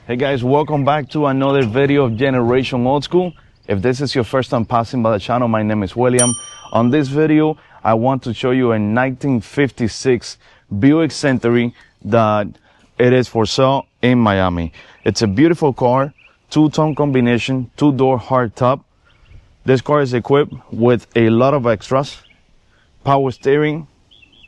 Hey guys, welcome back to another video of Generation Old School. If this is your first time passing by the channel, my name is William. On this video, I want to show you a 1956 Buick Century that it is for sale in Miami. It's a beautiful car, two-tone combination, two-door hardtop. This car is equipped with a lot of extras: power steering,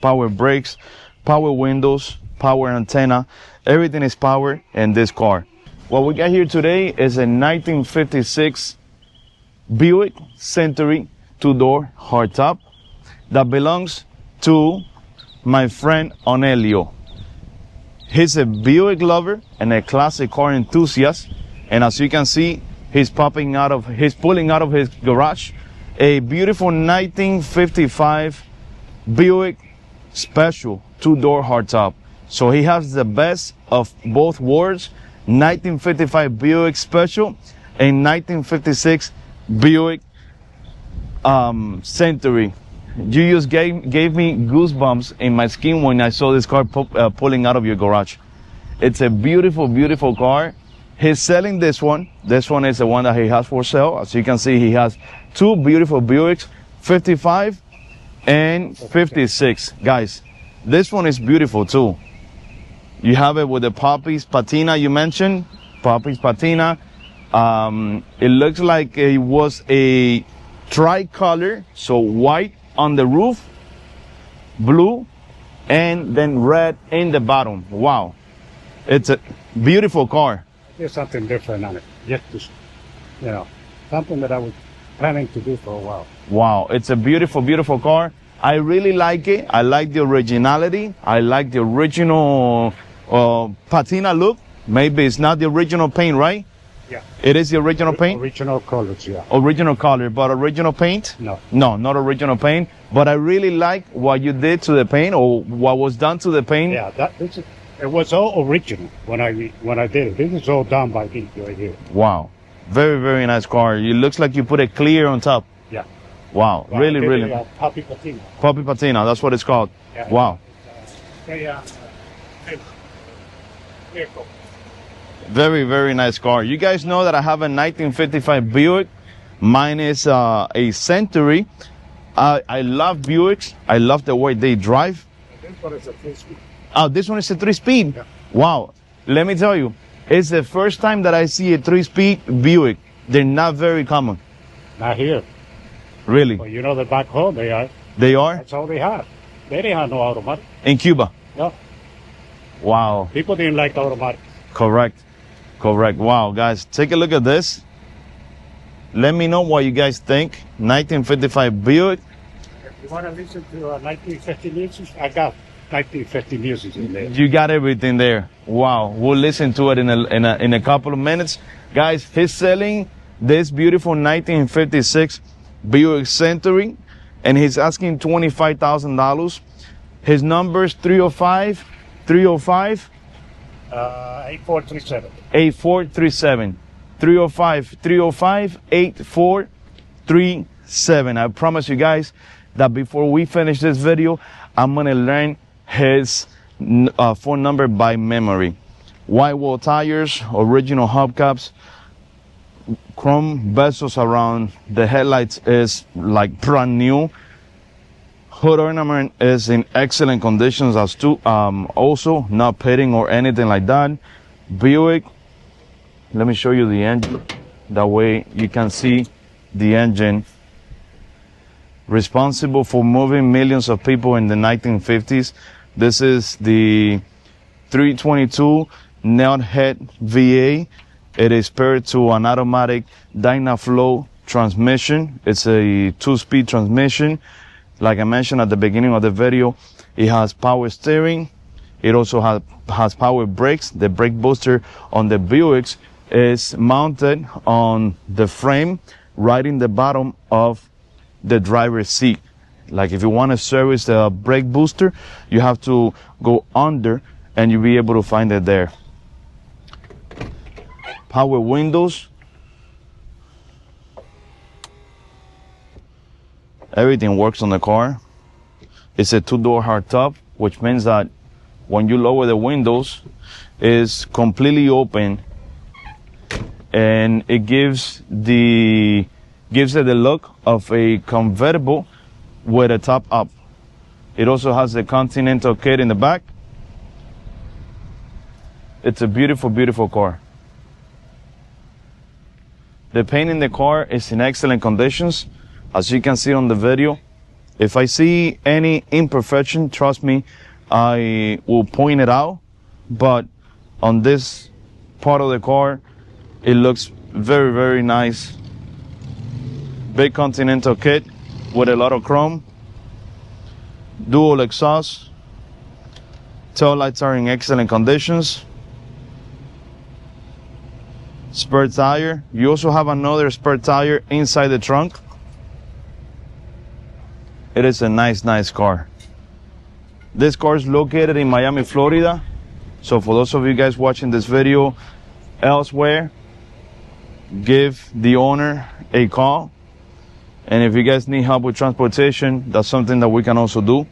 power brakes, power windows, power antenna. Everything is power in this car. What we got here today is a 1956 Buick Century two-door hardtop that belongs to my friend Onelio. He's a Buick lover and a classic car enthusiast, and as you can see, he's pulling out of his garage a beautiful 1955 Buick Special two-door hardtop. So he has the best of both worlds: 1955 Buick Special and 1956 Buick Century. You just gave me goosebumps in my skin when I saw this car pulling out of your garage. It's a beautiful, beautiful car. He's selling this one. This one is the one that he has for sale. As you can see, he has two beautiful Buicks, 55 and 56. Guys, this one is beautiful too. You have it with the Poppy's patina you mentioned, Poppy's patina. It looks like it was a tricolor, so white on the roof, blue, and then red in the bottom. Wow, it's a beautiful car. There's something different on it, just to, something that I was planning to do for a while. Wow, it's a beautiful, beautiful car. I really like it. I like the originality. I like the original patina look. Maybe it's not the original paint, right? Yeah. It is the original paint? Original colors, yeah. Original color, but original paint? No. No, not original paint. But I really like what you did to the paint, or what was done to the paint. Yeah, it was all original when I did it. This is all done by me right here. Wow. Very, very nice car. It looks like you put a clear on top. Yeah. Wow. Well, really, really. Poppy patina. Poppy patina, that's what it's called. Yeah. Wow. Vehicle. Very, very nice car. You guys know that I have a 1955 Buick. Mine is a Century. I love Buicks. I love the way they drive. This one is a 3-speed. Oh, this one is a 3-speed. Yeah. Wow. Let me tell you, it's the first time that I see a 3-speed Buick. They're not very common. Not here. Really? Well, you know that back home they are. They are? That's all they have. They didn't have no automatic. In Cuba? No. Wow. People didn't like automatic. Correct. Correct. Wow, guys, take a look at this. Let me know what you guys think. 1955 Buick. If you want to listen to 1950 music, I got 1950 music in there. You got everything there. Wow. We'll listen to it in a couple of minutes. Guys, he's selling this beautiful 1956 Buick Century, and he's asking $25,000. His number's 305 8437. 8437. 305 8437. I promise you guys that before we finish this video, I'm gonna learn his phone number by memory. White wall tires, original hubcaps, chrome bezels around the headlights is like brand new. Hood ornament is in excellent conditions as too. Also not pitting or anything like that. Buick. Let me show you the engine. That way you can see the engine. Responsible for moving millions of people in the 1950s. This is the 322 Nailed Head VA. It is paired to an automatic Dynaflow transmission. It's a 2-speed transmission. Like I mentioned at the beginning of the video, it has power steering. It also has power brakes. The brake booster on the Buicks is mounted on the frame right in the bottom of the driver's seat. Like if you want to service the brake booster, you have to go under and you'll be able to find it there. Power windows. Everything works on the car. It's a 2-door hardtop, which means that when you lower the windows, it's completely open and it gives it the look of a convertible with a top up. It also has the Continental kit in the back. It's a beautiful, beautiful car. The paint in the car is in excellent conditions, as you can see on the video. If I see any imperfection, trust me, I will point it out. But on this part of the car, it looks very, very nice. Big Continental kit with a lot of chrome. Dual exhaust. Tail lights are in excellent conditions. Spare tire. You also have another spare tire inside the trunk. It is a nice, nice car. This car is located in Miami, Florida. So for those of you guys watching this video elsewhere, give the owner a call. And if you guys need help with transportation, that's something that we can also do.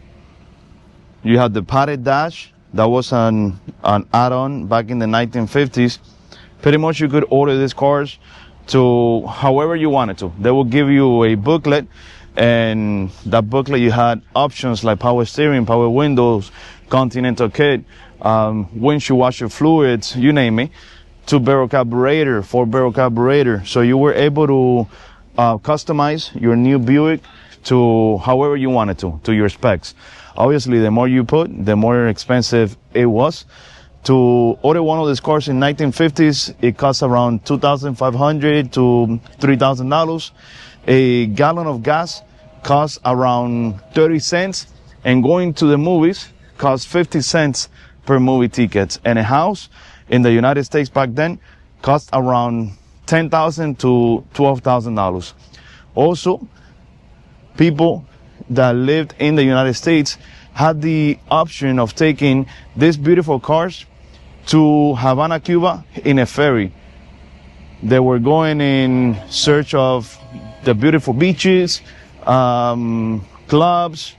You have the padded dash. That was an add-on back in the 1950s. Pretty much you could order these cars to however you wanted to. They will give you a booklet, and that booklet you had options like power steering, power windows, Continental kit, windshield washer fluids, you name it, 2-barrel carburetor, 4-barrel carburetor. So you were able to customize your new Buick to however you wanted to your specs. Obviously, the more you put, the more expensive it was. To order one of these cars in 1950s, it cost around $2,500 to $3,000. A gallon of gas costs around 30 cents, and going to the movies costs 50 cents per movie ticket. And a house in the United States back then cost around $10,000 to $12,000. Also, people that lived in the United States had the option of taking these beautiful cars to Havana, Cuba in a ferry. They were going in search of the beautiful beaches, clubs,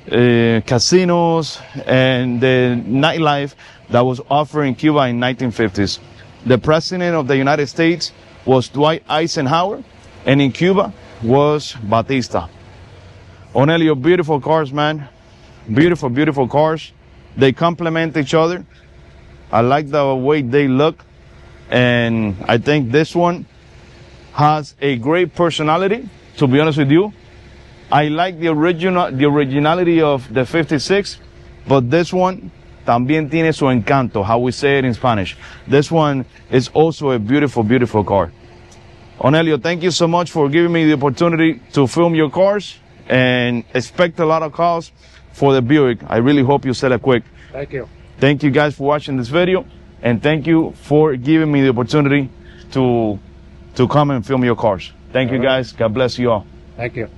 casinos, and the nightlife that was offered in Cuba in 1950s. The president of the United States was Dwight Eisenhower, and in Cuba was Batista. Onelio, beautiful cars, man. Beautiful, beautiful cars. They complement each other. I like the way they look, and I think this one has a great personality, to be honest with you. I like the originality of the 56, but this one también tiene su encanto, how we say it in Spanish. This one is also a beautiful, beautiful car. Onelio, thank you so much for giving me the opportunity to film your cars, and expect a lot of calls for the Buick. I really hope you sell it quick. Thank you. Thank you guys for watching this video, and thank you for giving me the opportunity to come and film your cars. Thank you guys. God bless you all. Thank you.